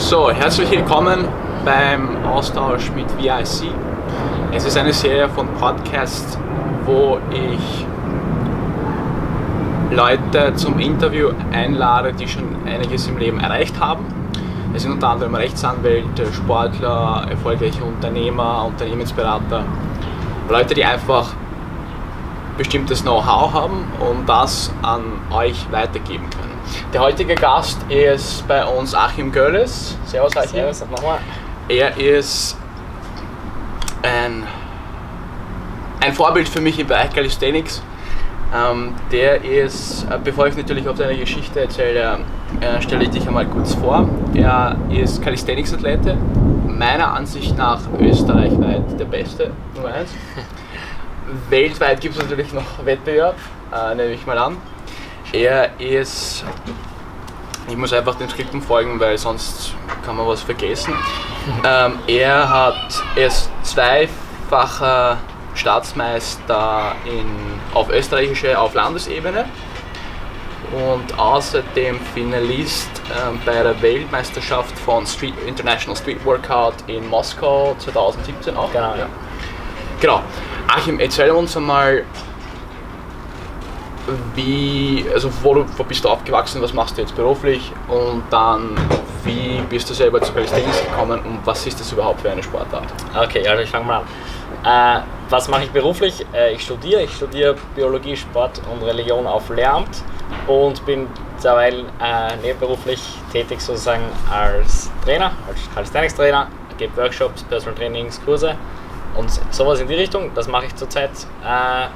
So, herzlich willkommen beim Austausch mit VIC. Es ist eine Serie von Podcasts, wo ich Leute zum Interview einlade, die schon einiges im Leben erreicht haben. Es sind unter anderem Rechtsanwälte, Sportler, erfolgreiche Unternehmer, Unternehmensberater, Leute, die einfach bestimmtes Know-how haben und das an euch weitergeben können. Der heutige Gast ist bei uns Achim Görles. Servus Achim. Servus, nochmal. Er ist ein Vorbild für mich im Bereich Calisthenics. Der ist, bevor ich natürlich auf deine Geschichte erzähle, stelle ich dich einmal kurz vor. Er ist Calisthenics-Athlet, meiner Ansicht nach österreichweit der Beste, Nummer 1. Weltweit gibt es natürlich noch Wettbewerb, nehme ich mal an. Er ist, ich muss einfach den Skripten folgen, weil sonst kann man was vergessen. Er ist zweifacher Staatsmeister auf österreichischer, auf Landesebene und außerdem Finalist bei der Weltmeisterschaft von International Street Workout in Moskau 2017 auch. Genau, ja. Genau. Achim, erzähl uns einmal, wo bist du aufgewachsen, was machst du jetzt beruflich und dann wie bist du selber zu Calisthenics gekommen und was ist das überhaupt für eine Sportart? Okay, also ich fange mal an. Was mache ich beruflich? Ich studiere Biologie, Sport und Religion auf Lehramt und bin derweil nebenberuflich tätig sozusagen als Trainer, als Calisthenics-Trainer, gebe Workshops, Personal Trainings, Kurse und sowas in die Richtung. Das mache ich zurzeit,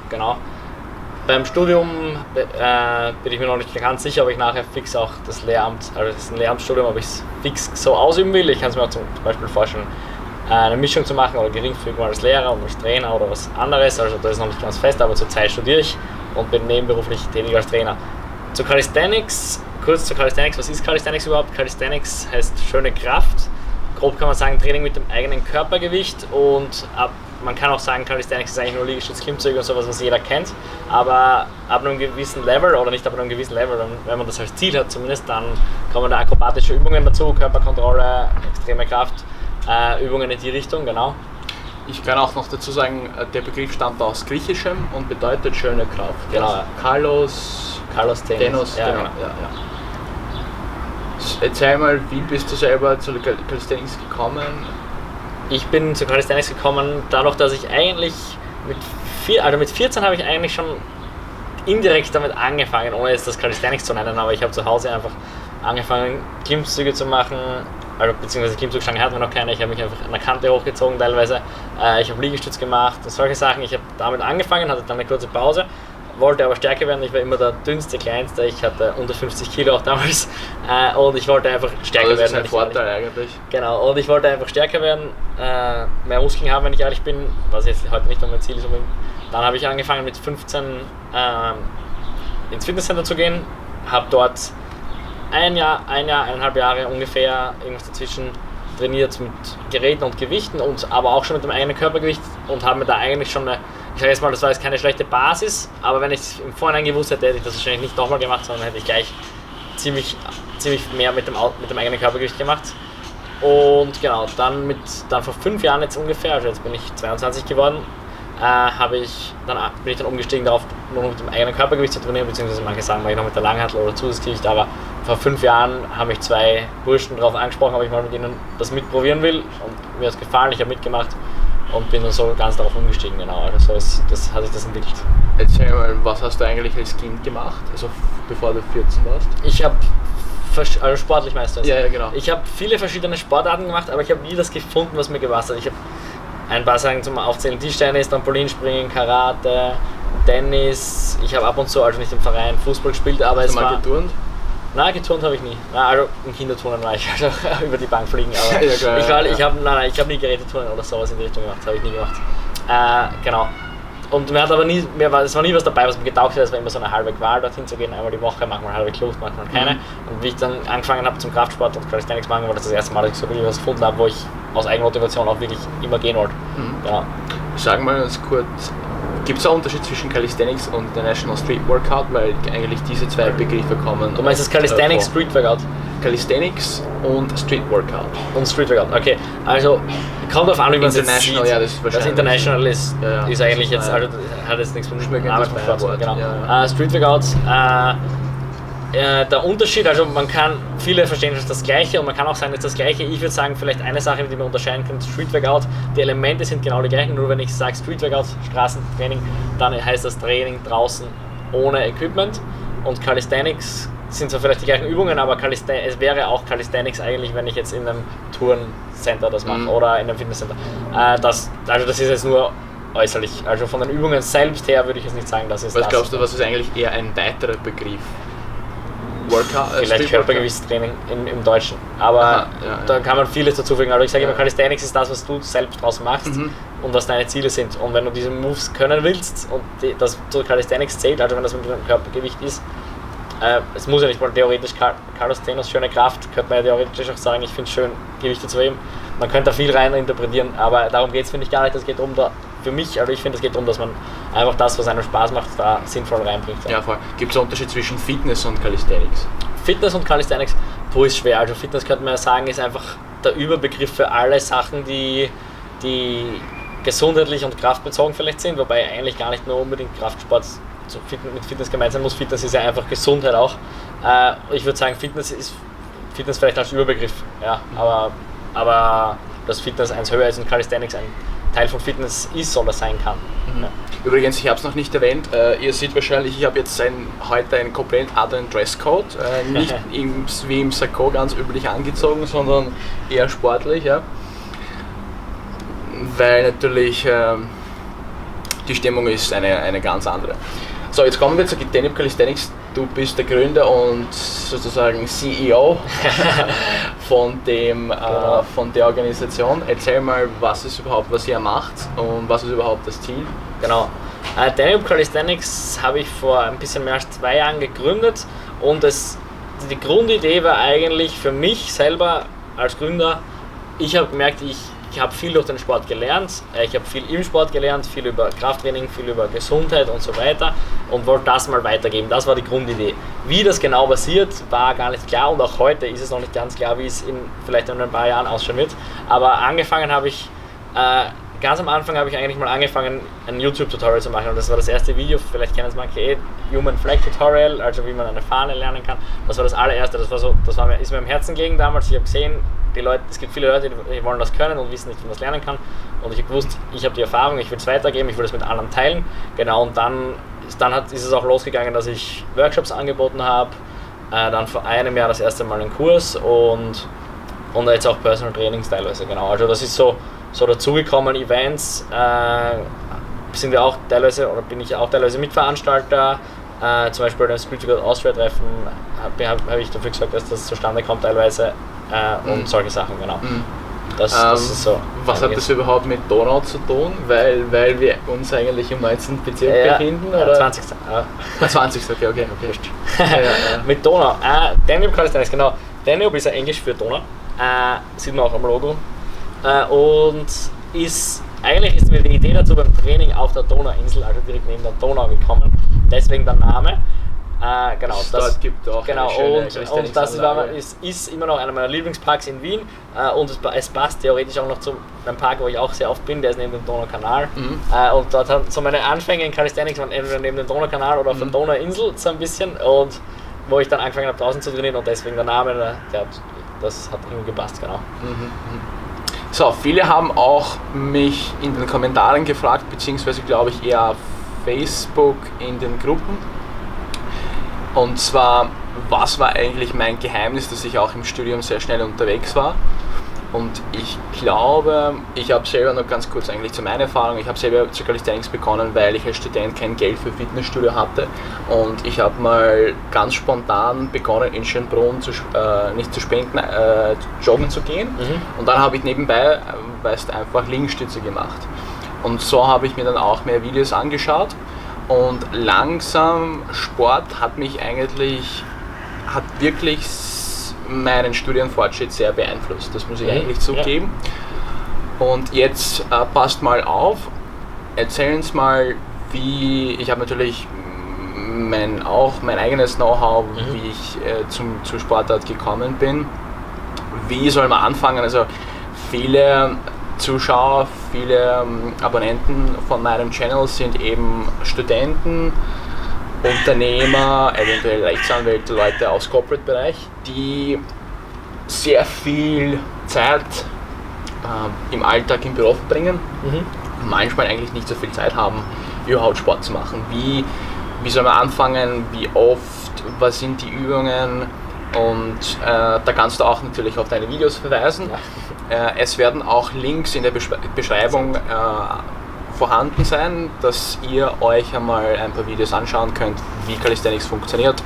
genau. Beim Studium bin ich mir noch nicht ganz sicher, ob ich nachher fix auch das Lehramt, also das ist ein Lehramtsstudium, ob ich es fix so ausüben will. Ich kann es mir auch zum Beispiel vorstellen, eine Mischung zu machen oder geringfügig mal als Lehrer und als Trainer oder was anderes. Also das ist noch nicht ganz fest, aber zurzeit studiere ich und bin nebenberuflich tätig als Trainer. Zu Calisthenics, kurz zu Calisthenics, was ist Calisthenics überhaupt? Calisthenics heißt schöne Kraft. Grob kann man sagen Training mit dem eigenen Körpergewicht und man kann auch sagen, Calisthenics ist eigentlich nur Liegestütz, Klimmzüge und sowas, was jeder kennt, aber ab einem gewissen Level oder nicht ab einem gewissen Level, wenn man das als Ziel hat zumindest, dann kommen da akrobatische Übungen dazu, Körperkontrolle, extreme Kraft, Übungen in die Richtung, genau. Ich kann auch noch dazu sagen, der Begriff stammt aus Griechischem und bedeutet schöne Kraft. Genau. Ja. Carlos Thenos, ja, genau. genau. Ja. Erzähl mal, wie bist du selber zu Calisthenics gekommen? Ich bin zu Calisthenics gekommen, dadurch, dass ich eigentlich mit 14 habe ich eigentlich schon indirekt damit angefangen, ohne jetzt das Calisthenics zu nennen, aber ich habe zu Hause einfach angefangen, Klimmzüge zu machen, also beziehungsweise Klimmzugstange hatten wir noch keine, ich habe mich einfach an der Kante hochgezogen teilweise, ich habe Liegestütz gemacht und solche Sachen, ich habe damit angefangen, hatte dann eine kurze Pause, wollte aber stärker werden, ich war immer der dünnste, kleinste, ich hatte unter 50 Kilo auch damals und ich wollte einfach stärker werden. Das ist ein Vorteil eigentlich. Genau, und ich wollte einfach stärker werden, mehr Muskeln haben, wenn ich ehrlich bin, was jetzt heute nicht noch mein Ziel ist. Dann habe ich angefangen mit 15 ins Fitnesscenter zu gehen, habe dort eineinhalb Jahre ungefähr, irgendwas dazwischen trainiert mit Geräten und Gewichten und aber auch schon mit dem eigenen Körpergewicht und habe mir da eigentlich schon ich sage jetzt mal, das war jetzt keine schlechte Basis, aber wenn ich es im Vorhinein gewusst hätte, hätte ich das wahrscheinlich nicht nochmal gemacht, sondern hätte ich gleich ziemlich mehr mit dem eigenen Körpergewicht gemacht. Und genau, dann vor 5 Jahren jetzt ungefähr, also jetzt bin ich 22 geworden, bin ich dann umgestiegen darauf, nur mit dem eigenen Körpergewicht zu trainieren, beziehungsweise manche sagen, mache ich noch mit der Langhantel oder Zusatzgewicht, aber vor 5 Jahren haben mich 2 Burschen darauf angesprochen, ob ich mal mit ihnen das mitprobieren will und mir hat es gefallen, ich habe mitgemacht und bin dann so ganz darauf umgestiegen, genau, also das hat sich das entwickelt. Erzähl mal, was hast du eigentlich als Kind gemacht, also bevor du 14 warst? Ich habe sportlich meinst du das? Ja, genau. Ich habe viele verschiedene Sportarten gemacht, aber ich habe nie das gefunden, was mir gepasst hat. Ich habe ein paar Sachen zum Aufzählen: Tischtennis, Trampolinspringen, Karate, Tennis. Ich habe ab und zu, also nicht im Verein, Fußball gespielt, aber hast du mal geturnt? Nein, geturnt habe ich nie. Also im Kinderturnen war ich, also über die Bank fliegen, aber ja, klar, ich habe nie Geräteturnen oder sowas in die Richtung gemacht, das habe ich nie gemacht. Genau. Und mir hat aber es war nie was dabei, was mir getaugt hat. Es war immer so eine halbe Qual, dorthin zu gehen, einmal die Woche, manchmal halbe Kluft, manchmal keine. Und wie ich dann angefangen habe zum Kraftsport und Calisthenics machen, war das erste Mal, dass ich so wirklich was gefunden habe, wo ich aus Eigenmotivation auch wirklich immer gehen wollte. Ja. Sag mal ganz kurz, gibt es einen Unterschied zwischen Calisthenics und International Street Workout, weil eigentlich diese zwei Begriffe kommen? Du meinst das Calisthenics Street Workout? Calisthenics und Street Workout. Und Street Workout, okay. Also kommt auf an, wie man es jetzt sieht. Ja, das International ist eigentlich jetzt, also hat jetzt nichts mit Arbeitssport zu tun. Genau. Street Workouts, der Unterschied, also man kann, viele verstehen das Gleiche und man kann auch sagen, das Gleiche. Ich würde sagen, vielleicht eine Sache, die man unterscheiden kann, Street Workout, die Elemente sind genau die gleichen, nur wenn ich sage Street Workout, Straßentraining, dann heißt das Training draußen ohne Equipment, und Calisthenics sind zwar vielleicht die gleichen Übungen, aber es wäre auch Calisthenics eigentlich, wenn ich jetzt in einem Turncenter das mache oder in einem Fitnesscenter. Das ist jetzt nur äußerlich, also von den Übungen selbst her würde ich jetzt nicht sagen, dass es was glaubst du, was ist eigentlich eher ein weiterer Begriff? Workout, vielleicht Körpergewichtstraining im Deutschen, aber da kann man vieles dazu fügen. Also ich sage immer, Calisthenics ist das, was du selbst draus machst und was deine Ziele sind. Und wenn du diese Moves können willst und das zu Calisthenics zählt, also wenn das mit dem Körpergewicht ist, es muss ja nicht mal theoretisch Carlos Tenos schöne Kraft, könnte man ja theoretisch auch sagen, ich finde es schön, Gewichte zu heben. Man könnte da viel rein interpretieren, aber darum geht es, finde ich, gar nicht. Es geht für mich, also ich finde, es geht darum, dass man einfach das, was einem Spaß macht, da sinnvoll reinbringt. Ja, voll. Gibt es einen Unterschied zwischen Fitness und Calisthenics? Fitness und Calisthenics, ist schwer. Also Fitness könnte man ja sagen, ist einfach der Überbegriff für alle Sachen, die gesundheitlich und kraftbezogen vielleicht sind, wobei eigentlich gar nicht nur unbedingt Kraftsport mit Fitness gemeint sein muss. Fitness ist ja einfach Gesundheit auch. Ich würde sagen, Fitness vielleicht als Überbegriff, ja, aber dass Fitness eins höher ist und Calisthenics ein Teil von Fitness ist oder sein kann. Ja. Übrigens, ich habe es noch nicht erwähnt, ihr seht wahrscheinlich, ich habe jetzt heute einen komplett anderen Dresscode, nicht wie im Sakko ganz üblich angezogen, sondern eher sportlich, ja. Weil natürlich die Stimmung ist eine ganz andere. So, jetzt kommen wir zu Denip Calisthenics. Du bist der Gründer und sozusagen CEO von der Organisation. Erzähl mal, was ihr macht und was ist überhaupt das Ziel? Genau. Denip Calisthenics habe ich vor ein bisschen mehr als 2 Jahren gegründet und die Grundidee war eigentlich für mich selber als Gründer, ich habe gemerkt, ich habe viel durch den Sport gelernt, ich habe viel im Sport gelernt, viel über Krafttraining, viel über Gesundheit und so weiter und wollte das mal weitergeben. Das war die Grundidee. Wie das genau passiert, war gar nicht klar und auch heute ist es noch nicht ganz klar, wie es vielleicht in ein paar Jahren ausschauen wird. Aber angefangen habe ich, ganz am Anfang habe ich eigentlich mal angefangen, ein YouTube-Tutorial zu machen und das war das erste Video, vielleicht kennen es manche, Human Flag Tutorial, also wie man eine Fahne lernen kann. Das war das allererste, ist mir im Herzen gelegen damals. Ich habe gesehen, es gibt viele Leute, die wollen das können und wissen nicht, wie man das lernen kann. Und ich habe gewusst, ich habe die Erfahrung, ich will es weitergeben, ich will es mit anderen teilen. Genau, und dann ist es auch losgegangen, dass ich Workshops angeboten habe. Dann vor einem Jahr das erste Mal einen Kurs und jetzt auch Personal Trainings teilweise. Genau, also das ist so dazugekommen. Events sind wir auch teilweise, oder bin ich auch teilweise Mitveranstalter. Zum Beispiel beim Street Workout Austria Treffen habe ich dafür gesagt, dass das zustande kommt teilweise. Und solche Sachen, genau. Das ist so. Was hat das überhaupt mit Donau zu tun? Weil wir uns eigentlich im 19. Bezirk befinden? Oder? 20. 20. Okay. Mit Donau. Danube Calisthenics, genau. Danube ist ja Englisch für Donau. Sieht man auch am Logo. Und eigentlich ist mir die Idee dazu beim Training auf der Donauinsel, also direkt neben der Donau gekommen. Deswegen der Name. Genau, dort gibt auch genau, und das ist immer noch einer meiner Lieblingsparks in Wien und es passt theoretisch auch noch zu einem Park, wo ich auch sehr oft bin, der ist neben dem Donaukanal. Und dort haben so meine Anfänge in Calisthenics waren entweder neben dem Donaukanal oder auf der Donauinsel so ein bisschen, und wo ich dann angefangen habe draußen zu trainieren und deswegen der Name, das hat irgendwie gepasst, genau. So, viele haben auch mich in den Kommentaren gefragt, beziehungsweise glaube ich eher auf Facebook in den Gruppen. Und zwar, was war eigentlich mein Geheimnis, dass ich auch im Studium sehr schnell unterwegs war. Und ich glaube, ich habe selber noch ganz kurz eigentlich zu meiner Erfahrung, ich habe selber zu Calisthenics begonnen, weil ich als Student kein Geld für Fitnessstudio hatte. Und ich habe mal ganz spontan begonnen, in Schönbrunn nicht zu spenden, joggen zu gehen. Und dann habe ich nebenbei, einfach Liegestütze gemacht. Und so habe ich mir dann auch mehr Videos angeschaut. Und langsam, Sport hat wirklich meinen Studienfortschritt sehr beeinflusst. Das muss ich eigentlich zugeben. Ja. Und jetzt passt mal auf, erzählen Sie mal, ich habe natürlich mein eigenes Know-how, wie ich zur Sportart gekommen bin. Wie soll man anfangen? Also viele Zuschauer, viele Abonnenten von meinem Channel sind eben Studenten, Unternehmer, eventuell Rechtsanwälte, Leute aus Corporate-Bereich, die sehr viel Zeit im Alltag im Büro verbringen, manchmal eigentlich nicht so viel Zeit haben, überhaupt Sport zu machen. Wie soll man anfangen, wie oft, was sind die Übungen, und da kannst du auch natürlich auf deine Videos verweisen. Es werden auch Links in der Beschreibung vorhanden sein, dass ihr euch einmal ein paar Videos anschauen könnt, wie Calisthenics funktioniert,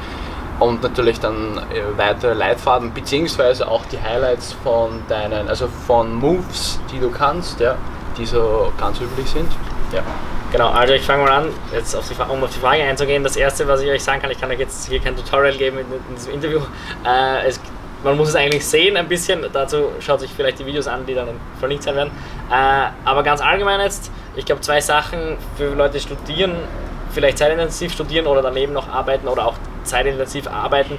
und natürlich dann weitere Leitfaden beziehungsweise auch die Highlights von von Moves, die du kannst, ja, die so ganz üblich sind. Ja. Genau, also ich fange mal an, jetzt um auf die Frage einzugehen. Das erste, was ich euch sagen kann, ich kann euch jetzt hier kein Tutorial geben in diesem Interview. Man muss es eigentlich sehen ein bisschen, dazu schaut sich vielleicht die Videos an, die dann verlinkt sein werden. Aber ganz allgemein jetzt, ich glaube 2 Sachen für Leute, die studieren, vielleicht zeitintensiv studieren oder daneben noch arbeiten oder auch zeitintensiv arbeiten.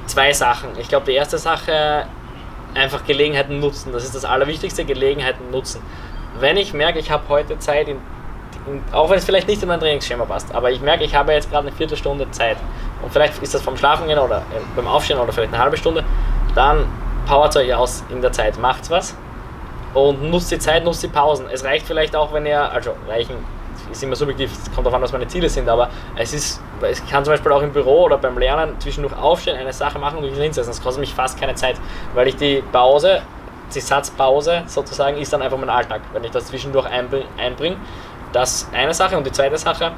2 Sachen. Ich glaube, die erste Sache, einfach Gelegenheiten nutzen. Das ist das Allerwichtigste, Gelegenheiten nutzen. Wenn ich merke, ich habe heute Zeit, auch wenn es vielleicht nicht in mein Trainingsschema passt, aber ich merke, ich habe jetzt gerade eine Viertelstunde Zeit und vielleicht ist das vom Schlafengehen oder beim Aufstehen oder vielleicht eine halbe Stunde, dann powert euch aus in der Zeit, macht's was und nutzt die Zeit, nutzt die Pausen. Es reicht vielleicht auch, wenn ihr, also reichen ist immer subjektiv, es kommt darauf an, was meine Ziele sind, aber es kann zum Beispiel auch im Büro oder beim Lernen zwischendurch aufstehen, eine Sache machen und mich hinsetzen. Das kostet mich fast keine Zeit, weil ich die Satzpause sozusagen ist dann einfach mein Alltag, wenn ich das zwischendurch einbringe. Das eine Sache. Und die zweite Sache,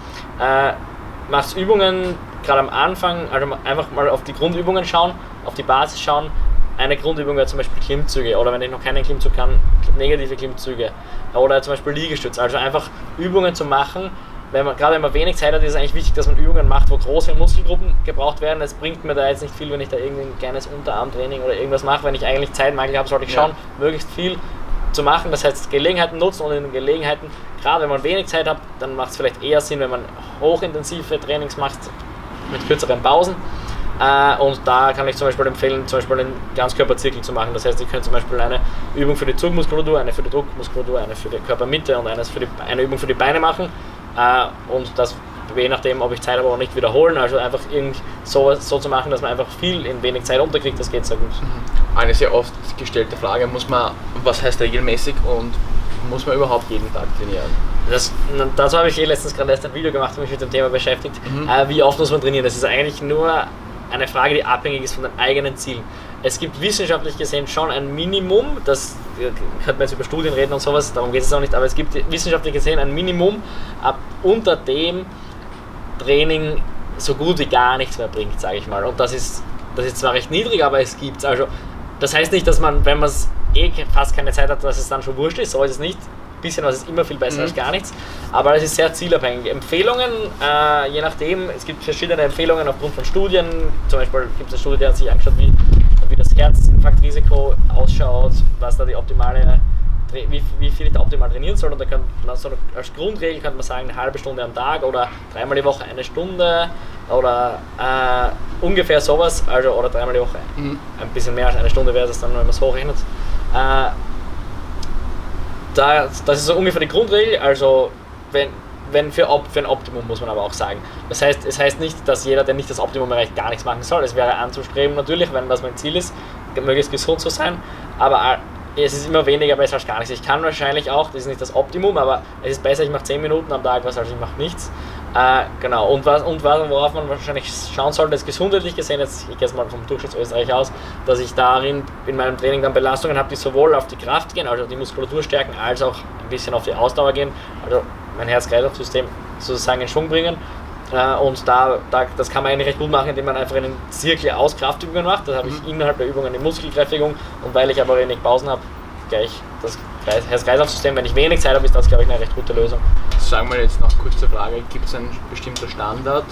macht Übungen gerade am Anfang, also einfach mal auf die Grundübungen schauen, auf die Basis schauen. Eine Grundübung wäre zum Beispiel Klimmzüge, oder wenn ich noch keinen Klimmzug kann, negative Klimmzüge oder zum Beispiel Liegestütz. Also einfach Übungen zu machen. Gerade wenn man wenig Zeit hat, ist es eigentlich wichtig, dass man Übungen macht, wo große Muskelgruppen gebraucht werden. Es bringt mir da jetzt nicht viel, wenn ich da irgendwie ein kleines Unterarmtraining oder irgendwas mache. Wenn ich eigentlich Zeitmangel habe, sollte ich schauen, möglichst viel zu machen. Das heißt, Gelegenheiten nutzen, und in den Gelegenheiten, gerade wenn man wenig Zeit hat, dann macht es vielleicht eher Sinn, wenn man hochintensive Trainings macht mit kürzeren Pausen. Und da kann ich zum Beispiel empfehlen, einen Ganzkörperzirkel zu machen. Das heißt, ihr könnt zum Beispiel eine Übung für die Zugmuskulatur, eine für die Druckmuskulatur, eine für die Körpermitte und eine Übung für die Beine machen. Und das je nachdem, ob ich Zeit habe oder nicht, wiederholen. Also einfach so zu machen, dass man einfach viel in wenig Zeit unterkriegt, das geht sehr gut. Eine sehr oft gestellte Frage, was heißt regelmäßig und muss man überhaupt jeden Tag trainieren? Dazu habe ich letztens gerade erst ein Video gemacht und mich mit dem Thema beschäftigt. Wie oft muss man trainieren? Das ist eigentlich nur eine Frage, die abhängig ist von den eigenen Zielen. Es gibt wissenschaftlich gesehen schon ein Minimum, das könnte man jetzt über Studien reden und sowas, darum geht es auch nicht, aber es gibt wissenschaftlich gesehen ein Minimum, unter dem Training so gut wie gar nichts mehr bringt, sage ich mal. Und das ist zwar recht niedrig, aber es gibt's. Also das heißt nicht, dass man, wenn man fast keine Zeit hat, dass es dann schon wurscht ist, so ist es nicht. Ein bisschen was ist immer viel besser als gar nichts, aber es ist sehr zielabhängig. Empfehlungen, je nachdem, es gibt verschiedene Empfehlungen aufgrund von Studien. Zum Beispiel gibt es eine Studie, die hat sich angeschaut, wie das Herzinfarktrisiko ausschaut, was da die optimale, wie viel ich da optimal trainieren soll. Und da kann man so als Grundregel könnte man sagen, eine halbe Stunde am Tag oder 3-mal die Woche eine Stunde oder ungefähr sowas, also oder 3-mal die Woche. Ein bisschen mehr als eine Stunde wäre es dann, wenn man es hochrechnet. Das ist so ungefähr die Grundregel, also für ein Optimum muss man aber auch sagen. Das heißt, es heißt nicht, dass jeder, der nicht das Optimum erreicht, gar nichts machen soll. Es wäre anzustreben natürlich, wenn das mein Ziel ist, möglichst gesund zu sein, aber es ist immer weniger besser als gar nichts. Ich kann wahrscheinlich auch, das ist nicht das Optimum, aber es ist besser, ich mache 10 Minuten am Tag, als ich mache nichts. Genau, und worauf man wahrscheinlich schauen sollte, ist gesundheitlich gesehen, ich gehe jetzt mal vom Durchschnittsösterreich aus, dass ich darin in meinem Training dann Belastungen habe, die sowohl auf die Kraft gehen, also die Muskulatur stärken, als auch ein bisschen auf die Ausdauer gehen, also mein Herz-Kreislauf-System sozusagen in Schwung bringen. Und das kann man eigentlich recht gut machen, indem man einfach einen Zirkel aus Kraftübungen macht. Das habe ich innerhalb der Übungen eine Muskelkräftigung, und weil ich aber wenig Pausen habe, gleich das Herz-Kreislauf-System. Wenn ich wenig Zeit habe, ist das, glaube ich, eine recht gute Lösung. Sagen wir jetzt noch kurze Frage, gibt es einen bestimmten Standard,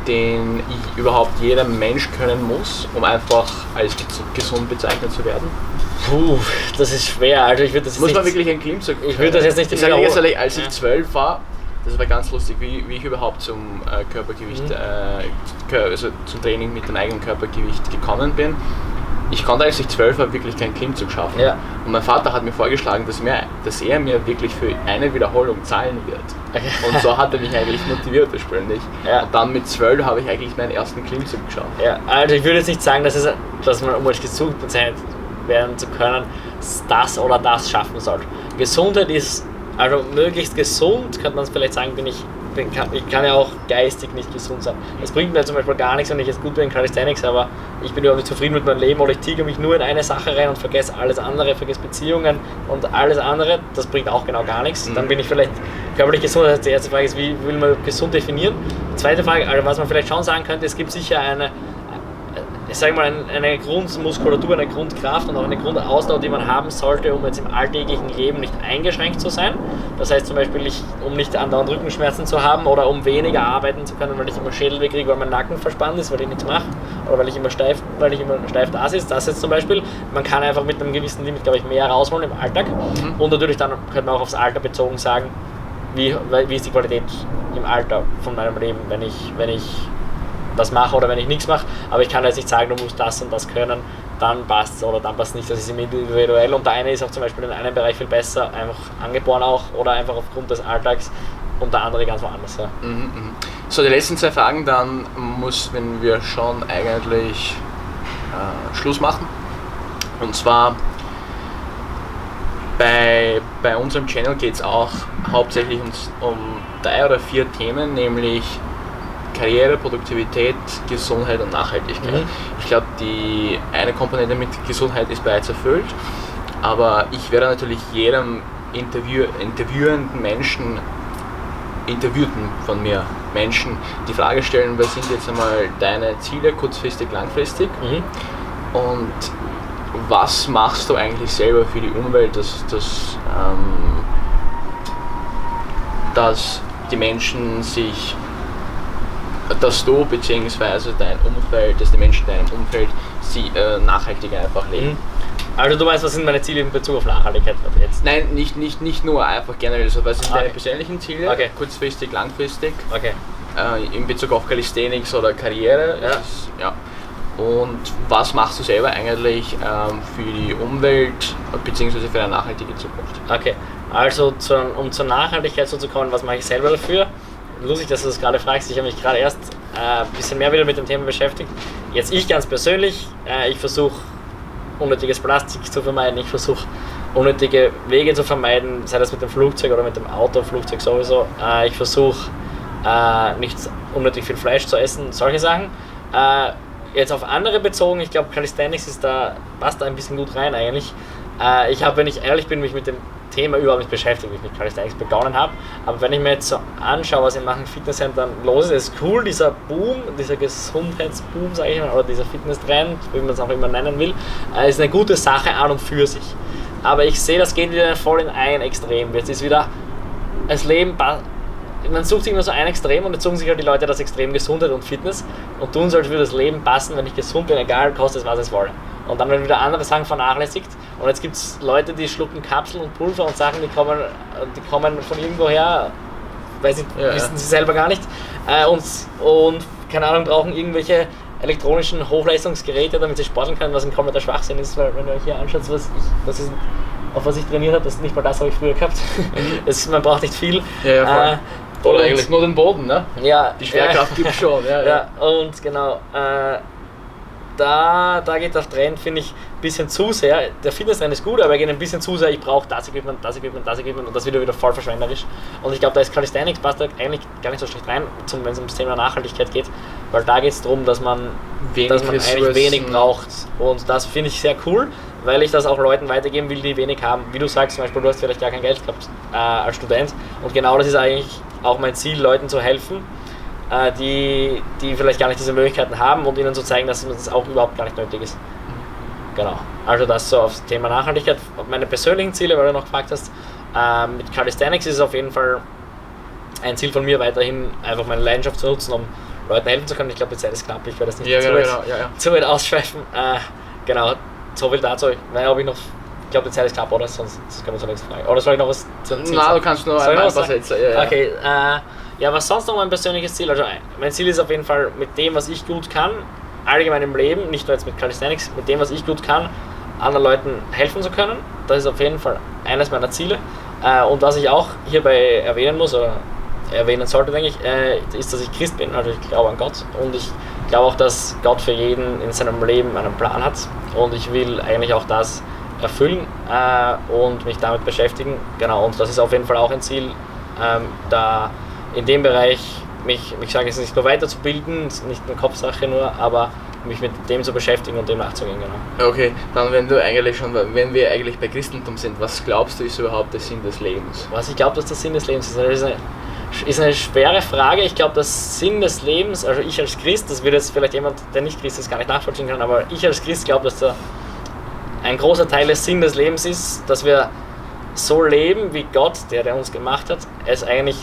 den überhaupt jeder Mensch können muss, um einfach als gesund bezeichnet zu werden? Das ist schwer. Also ich würde das muss man wirklich ein Klimmzug? Ich würde das jetzt nicht. Ich sage jetzt, als ich 12 war, das war ganz lustig, wie ich überhaupt zum Körpergewicht, also zum Training mit dem eigenen Körpergewicht gekommen bin. Ich konnte, als ich 12 war, wirklich keinen Klimmzug schaffen. Ja. Und mein Vater hat mir vorgeschlagen, dass er mir wirklich für eine Wiederholung zahlen wird. Okay. Und so hat er mich eigentlich motiviert ursprünglich. Ja. Und dann mit 12 habe ich eigentlich meinen ersten Klimmzug geschafft. Ja, also ich würde jetzt nicht sagen, dass man, um als gesund bezeichnet werden zu können, das oder das schaffen sollte. Gesundheit ist, also möglichst gesund, könnte man es vielleicht sagen, ich kann ja auch geistig nicht gesund sein. Es bringt mir zum Beispiel gar nichts, wenn ich jetzt gut bin in Calisthenics, aber ich bin überhaupt nicht zufrieden mit meinem Leben oder ich tigere mich nur in eine Sache rein und vergesse alles andere, vergesse Beziehungen und alles andere, das bringt auch genau gar nichts. Dann bin ich vielleicht körperlich gesund. Das heißt, die erste Frage ist, wie will man gesund definieren? Die zweite Frage, also was man vielleicht schon sagen könnte, es gibt sicher eine Grundmuskulatur, eine Grundkraft und auch eine Grundausdauer, die man haben sollte, um jetzt im alltäglichen Leben nicht eingeschränkt zu sein. Das heißt zum Beispiel, um nicht andauernd Rückenschmerzen zu haben oder um weniger arbeiten zu können, weil ich immer Schädelweh kriege, weil mein Nacken verspannt ist, weil ich nichts mache oder weil ich immer steif da sitze. Das jetzt zum Beispiel. Man kann einfach mit einem gewissen Limit, glaube ich, mehr rausholen im Alltag. Und natürlich dann könnte man auch aufs Alter bezogen sagen, wie ist die Qualität im Alter von meinem Leben, wenn ich das mache oder wenn ich nichts mache, aber ich kann jetzt nicht sagen, du musst das und das können, dann passt es oder dann passt es nicht, das ist individuell und der eine ist auch zum Beispiel in einem Bereich viel besser, einfach angeboren auch oder einfach aufgrund des Alltags und der andere ganz woanders. Ja. So, die letzten 2 Fragen, dann wenn wir schon eigentlich Schluss machen, und zwar bei unserem Channel geht es auch hauptsächlich um 3 oder 4 Themen, nämlich Karriere, Produktivität, Gesundheit und Nachhaltigkeit. Ich glaube, die eine Komponente mit Gesundheit ist bereits erfüllt, aber ich werde natürlich jedem interviewten von mir Menschen die Frage stellen, was sind jetzt einmal deine Ziele, kurzfristig, langfristig und was machst du eigentlich selber für die Umwelt, dass die Menschen dass du bzw. dein Umfeld, dass die Menschen in deinem Umfeld nachhaltiger einfach leben. Also du weißt, was sind meine Ziele in Bezug auf Nachhaltigkeit jetzt? Nein, nicht nur, einfach generell so. Was sind deine persönlichen Ziele? Okay. Kurzfristig, langfristig? Okay. In Bezug auf Calisthenics oder Karriere? Ja. Und was machst du selber eigentlich für die Umwelt bzw. für eine nachhaltige Zukunft? Okay, also um zur Nachhaltigkeit so zu kommen, was mache ich selber dafür? Lustig, dass du das gerade fragst. Ich habe mich gerade erst ein bisschen mehr wieder mit dem Thema beschäftigt. Jetzt ich ganz persönlich, ich versuche unnötiges Plastik zu vermeiden, ich versuche unnötige Wege zu vermeiden, sei das mit dem Flugzeug oder mit dem Auto, Flugzeug sowieso. Ich versuche nicht unnötig viel Fleisch zu essen, solche Sachen. Jetzt auf andere bezogen, ich glaube Calisthenics passt da ein bisschen gut rein eigentlich. Ich habe, wenn ich ehrlich bin, mich mit dem Thema überhaupt nicht beschäftigt, wie ich mit Calisthenics begonnen habe. Aber wenn ich mir jetzt so anschaue, was in manchen Fitnesscentern los ist cool, dieser Boom, dieser Gesundheitsboom, sage ich mal, oder dieser Fitnesstrend, wie man es auch immer nennen will, ist eine gute Sache an und für sich. Aber ich sehe, das geht wieder voll in ein Extrem. Jetzt ist wieder das Leben, man sucht sich immer so ein Extrem und jetzt suchen sich halt die Leute das Extrem Gesundheit und Fitness und tun soll für das Leben passen, wenn ich gesund bin, egal, kostet es, was es wolle. Und dann werden wieder andere Sachen vernachlässigt und jetzt gibt es Leute, die schlucken Kapseln und Pulver und Sachen, die kommen von irgendwo her, wissen sie selber gar nicht und keine Ahnung, brauchen irgendwelche elektronischen Hochleistungsgeräte, damit sie sporteln können, was ein kompletter Schwachsinn ist, weil wenn ihr euch hier anschaut, auf was ich trainiert habe, nicht mal das habe ich früher gehabt. Man braucht nicht viel. Ja, oder eigentlich nur den Boden, ne? Ja. Die Schwerkraft gibt es schon. Ja, und genau. Da geht der Trend, finde ich, ein bisschen zu sehr. Der Fitnesstrend ist gut, aber er geht ein bisschen zu sehr. Ich brauche das Equipment und das wird wieder voll verschwenderisch. Und ich glaube, da ist Calisthenics passt da eigentlich gar nicht so schlecht rein, wenn es ums Thema Nachhaltigkeit geht, weil da geht es darum, dass man eigentlich wenig braucht. Und das finde ich sehr cool, weil ich das auch Leuten weitergeben will, die wenig haben. Wie du sagst, zum Beispiel, du hast vielleicht gar kein Geld gehabt als Student. Und genau das ist eigentlich auch mein Ziel, Leuten zu helfen, die vielleicht gar nicht diese Möglichkeiten haben und ihnen zu zeigen, dass das auch überhaupt gar nicht nötig ist. Genau. Also das so aufs Thema Nachhaltigkeit. Meine persönlichen Ziele, weil du noch gefragt hast, mit Calisthenics ist es auf jeden Fall ein Ziel von mir, weiterhin einfach meine Leidenschaft zu nutzen, um Leuten helfen zu können. Ich glaube, die Zeit ist knapp, ich werde das nicht zu weit ausschweifen. Genau, so viel dazu. Ob ich noch glaube, die Zeit ist knapp, oder? Sonst können wir zur nächsten Frage. Oder soll ich noch was zu erzählen? Nein, du kannst nur ein paar Sätze. Ja. Okay, ja, was sonst noch mein persönliches Ziel? Also, mein Ziel ist auf jeden Fall, mit dem, was ich gut kann, allgemein im Leben, nicht nur jetzt mit Calisthenics, mit dem, was ich gut kann, anderen Leuten helfen zu können. Das ist auf jeden Fall eines meiner Ziele. Und was ich auch hierbei erwähnen muss, oder erwähnen sollte, denke ich, ist, dass ich Christ bin. Also ich glaube an Gott und ich glaube auch, dass Gott für jeden in seinem Leben einen Plan hat und ich will eigentlich auch das erfüllen und mich damit beschäftigen. Genau, und das ist auf jeden Fall auch ein Ziel, da in dem Bereich mich sage ich, nicht nur weiterzubilden, nicht eine Kopfsache nur, aber mich mit dem zu beschäftigen und dem nachzugehen, genau. Okay, dann wenn wir eigentlich bei Christentum sind, was glaubst du ist überhaupt der Sinn des Lebens? Was ich glaube, dass der Sinn des Lebens ist eine schwere Frage. Ich glaube, der Sinn des Lebens, also ich als Christ, das wird jetzt vielleicht jemand, der nicht Christ ist, gar nicht nachvollziehen kann, aber ich als Christ glaube, dass ein großer Teil des Sinn des Lebens ist, dass wir so leben, wie Gott, der uns gemacht hat, es eigentlich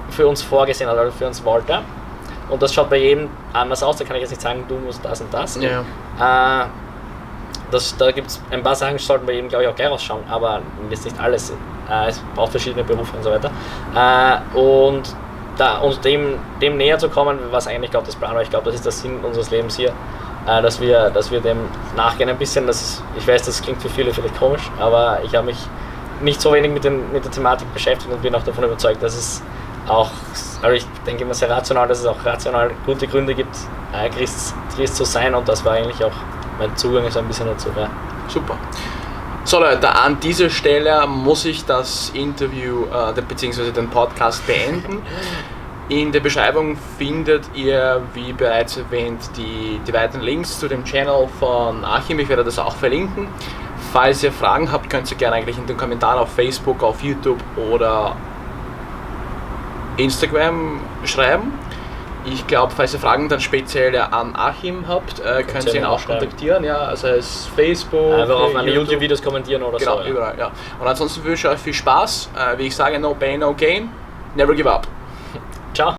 für uns vorgesehen hat, also für uns wollte. Und das schaut bei jedem anders aus, da kann ich jetzt nicht sagen, du musst das und das. Ja. Da gibt es ein paar Sachen, die sollten bei jedem, glaube ich, auch gleich ausschauen, aber jetzt nicht alles. Es braucht verschiedene Berufe und so weiter. Und dem näher zu kommen, was eigentlich Gottes Plan war. Ich glaube, das ist der Sinn unseres Lebens hier, dass wir dem nachgehen ein bisschen. Ich weiß, das klingt für viele vielleicht komisch, aber ich habe mich nicht so wenig mit der Thematik beschäftigt und bin auch davon überzeugt, dass es auch, also ich denke immer sehr rational, dass es auch rational gute Gründe gibt, Christ zu sein und das war eigentlich auch mein Zugang so ein bisschen dazu. Ja. Super. So Leute, an dieser Stelle muss ich das Interview bzw. den Podcast beenden. In der Beschreibung findet ihr, wie bereits erwähnt, die weiteren Links zu dem Channel von Achim. Ich werde das auch verlinken. Falls ihr Fragen habt, könnt ihr gerne eigentlich in den Kommentaren auf Facebook, auf YouTube oder Instagram schreiben. Ich glaube, falls ihr Fragen dann speziell an Achim habt, könnt ihr ihn auch kontaktieren. Ja, also es Facebook. Einfach auf meine YouTube-Videos kommentieren oder genau, so. Genau, überall, ja. Und ansonsten wünsche ich euch viel Spaß. Wie ich sage, no pain, no gain. Never give up.